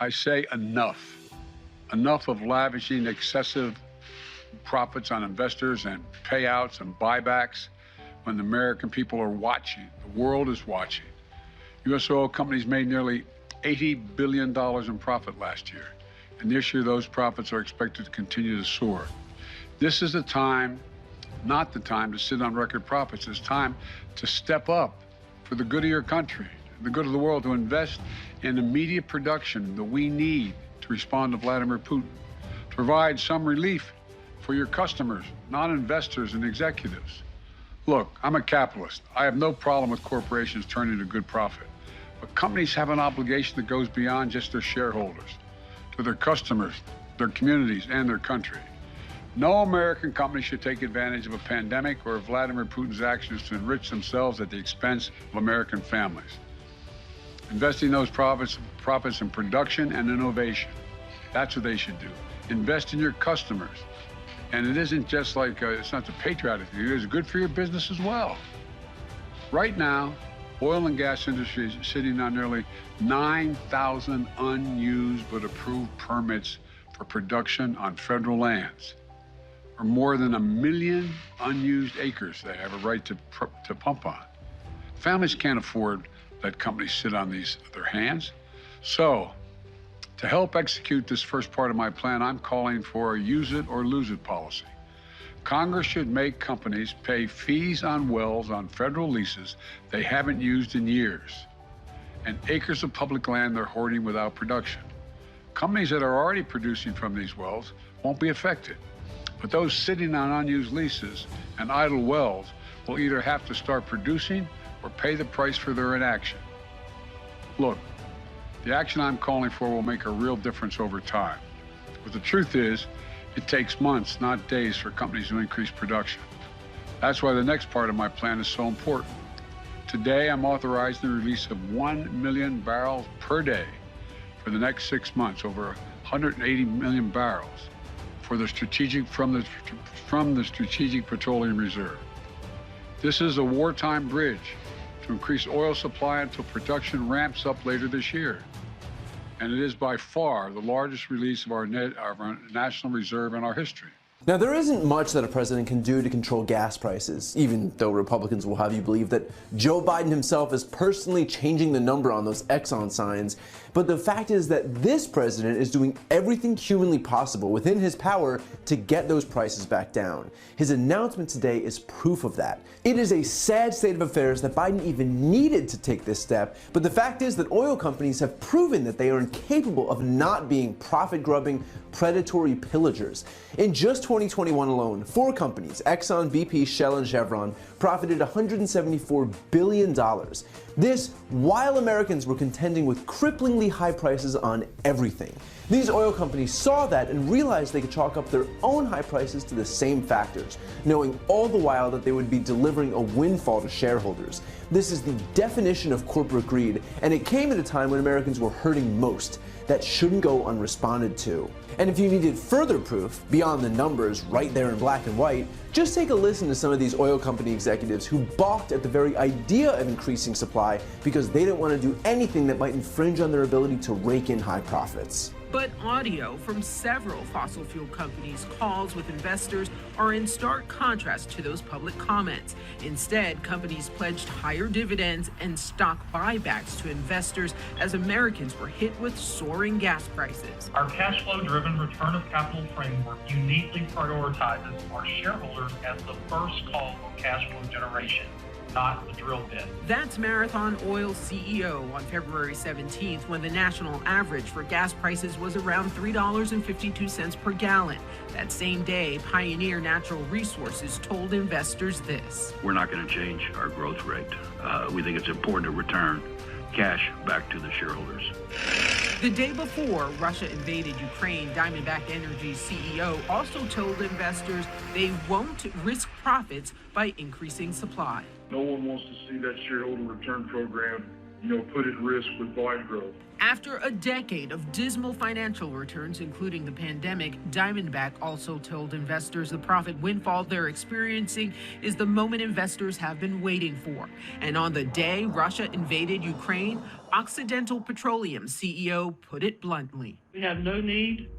I say enough. Enough of lavishing excessive profits on investors and payouts and buybacks when the American people are watching. The world is watching. U.S. oil companies made nearly $80 billion in profit last year. And this year, those profits are expected to continue to soar. This is the time, not the time to sit on record profits. It's time to step up for the good of your country, the good of the world, to invest in immediate production that we need to respond to Vladimir Putin, to provide some relief for your customers, not investors and executives. Look, I'm a capitalist. I have no problem with corporations turning a good profit. But companies have an obligation that goes beyond just their shareholders, to their customers, their communities, and their country. No American company should take advantage of a pandemic or of Vladimir Putin's actions to enrich themselves at the expense of American families. Investing those profits in production and innovation. That's what they should do. Invest in your customers. And it isn't just like, it's not the patriotic thing, it's good for your business as well. Right now, oil and gas industry is sitting on nearly 9,000 unused but approved permits for production on federal lands, or more than 1 million unused acres they have a right to pump on. Families can't afford let companies sit on their hands. So, to help execute this first part of my plan, I'm calling for a use it or lose it policy. Congress should make companies pay fees on wells on federal leases they haven't used in years, and acres of public land they're hoarding without production. Companies that are already producing from these wells won't be affected, but those sitting on unused leases and idle wells will either have to start producing or pay the price for their inaction. Look, the action I'm calling for will make a real difference over time. But the truth is, it takes months, not days, for companies to increase production. That's why the next part of my plan is so important. Today, I'm authorizing the release of 1 million barrels per day for the next 6 months, over 180 million barrels from the Strategic Petroleum Reserve. This is a wartime bridge to increase oil supply until production ramps up later this year. And it is by far the largest release of our national reserve in our history. Now, there isn't much that a president can do to control gas prices, even though Republicans will have you believe that Joe Biden himself is personally changing the number on those Exxon signs. But the fact is that this president is doing everything humanly possible within his power to get those prices back down. His announcement today is proof of that. It is a sad state of affairs that Biden even needed to take this step, but the fact is that oil companies have proven that they are incapable of not being profit-grubbing, predatory pillagers. In just 2021 alone, 4 companies, Exxon, BP, Shell, and Chevron, profited $174 billion. This while Americans were contending with cripplingly high prices on everything. These oil companies saw that and realized they could chalk up their own high prices to the same factors, knowing all the while that they would be delivering a windfall to shareholders. This is the definition of corporate greed, and it came at a time when Americans were hurting most. That shouldn't go unresponded to. And if you needed further proof, beyond the numbers right there in black and white, just take a listen to some of these oil company executives who balked at the very idea of increasing supply because they didn't want to do anything that might infringe on their ability to rake in high profits. But audio from several fossil fuel companies' calls with investors are in stark contrast to those public comments. Instead, companies pledged higher dividends and stock buybacks to investors as Americans were hit with soaring gas prices. Our cash flow-driven return of capital framework uniquely prioritizes our shareholders as the first call for cash flow generation, not the drill bit. That's Marathon Oil CEO on February 17th, when the national average for gas prices was around $3.52 per gallon. That same day, Pioneer Natural Resources told investors this. We're not going to change our growth rate. We think it's important to return cash back to the shareholders. The day before Russia invaded Ukraine, Diamondback Energy's CEO also told investors they won't risk profits by increasing supply. No one wants to see that shareholder return program put at risk with volume growth. After a decade of dismal financial returns, including the pandemic, Diamondback also told investors the profit windfall they're experiencing is the moment investors have been waiting for. And on the day Russia invaded Ukraine, Occidental Petroleum CEO put it bluntly. We have no need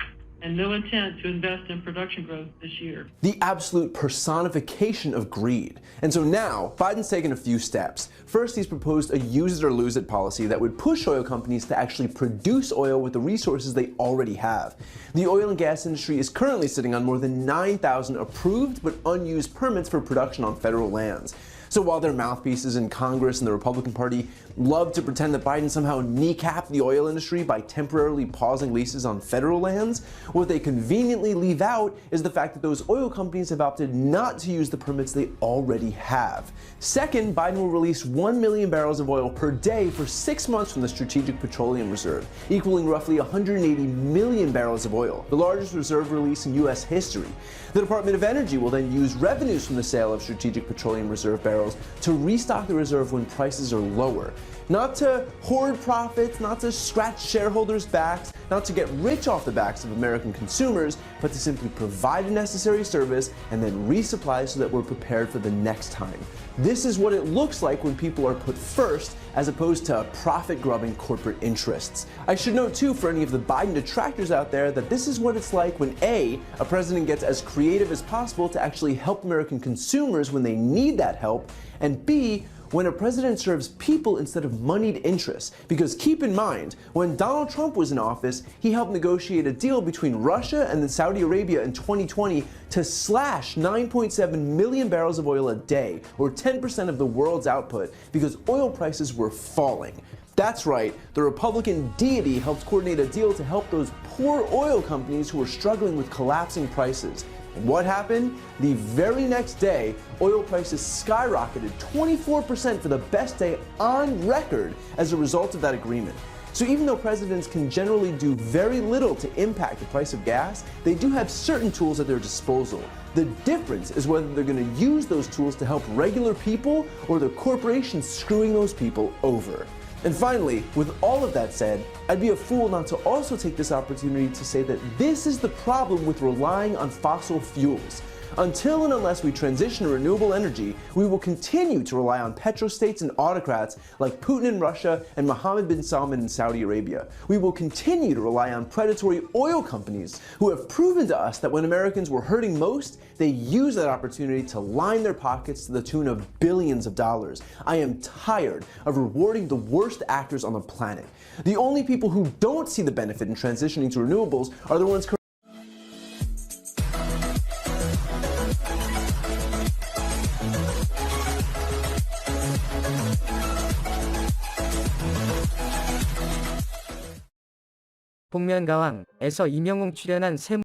and no intent to invest in production growth this year. The absolute personification of greed. And so now, Biden's taken a few steps. First, he's proposed a use it or lose it policy that would push oil companies to actually produce oil with the resources they already have. The oil and gas industry is currently sitting on more than 9,000 approved but unused permits for production on federal lands. So while their mouthpieces in Congress and the Republican Party love to pretend that Biden somehow kneecapped the oil industry by temporarily pausing leases on federal lands, what they conveniently leave out is the fact that those oil companies have opted not to use the permits they already have. Second, Biden will release 1 million barrels of oil per day for 6 months from the Strategic Petroleum Reserve, equaling roughly 180 million barrels of oil, the largest reserve release in U.S. history. The Department of Energy will then use revenues from the sale of Strategic Petroleum Reserve barrels to restock the reserve when prices are lower. Not to hoard profits, not to scratch shareholders' backs, not to get rich off the backs of American consumers, but to simply provide a necessary service and then resupply so that we're prepared for the next time. This is what it looks like when people are put first, as opposed to profit-grubbing corporate interests. I should note too, for any of the Biden detractors out there, that this is what it's like when a president gets as creative as possible to actually help American consumers when they need that help, and B, when a president serves people instead of moneyed interests. Because keep in mind, when Donald Trump was in office, he helped negotiate a deal between Russia and then Saudi Arabia in 2020 to slash 9.7 million barrels of oil a day, or 10% of the world's output, because oil prices were falling. That's right, the Republican deity helped coordinate a deal to help those poor oil companies who were struggling with collapsing prices. And what happened? The very next day, oil prices skyrocketed 24% for the best day on record as a result of that agreement. So even though presidents can generally do very little to impact the price of gas, they do have certain tools at their disposal. The difference is whether they're going to use those tools to help regular people or the corporations screwing those people over. And finally, with all of that said, I'd be a fool not to also take this opportunity to say that this is the problem with relying on fossil fuels. Until and unless we transition to renewable energy, we will continue to rely on petrostates and autocrats like Putin in Russia and Mohammed bin Salman in Saudi Arabia. We will continue to rely on predatory oil companies who have proven to us that when Americans were hurting most, they used that opportunity to line their pockets to the tune of billions of dollars. I am tired of rewarding the worst actors on the planet. The only people who don't see the benefit in transitioning to renewables are the ones 복면가왕에서 임영웅 출연한 새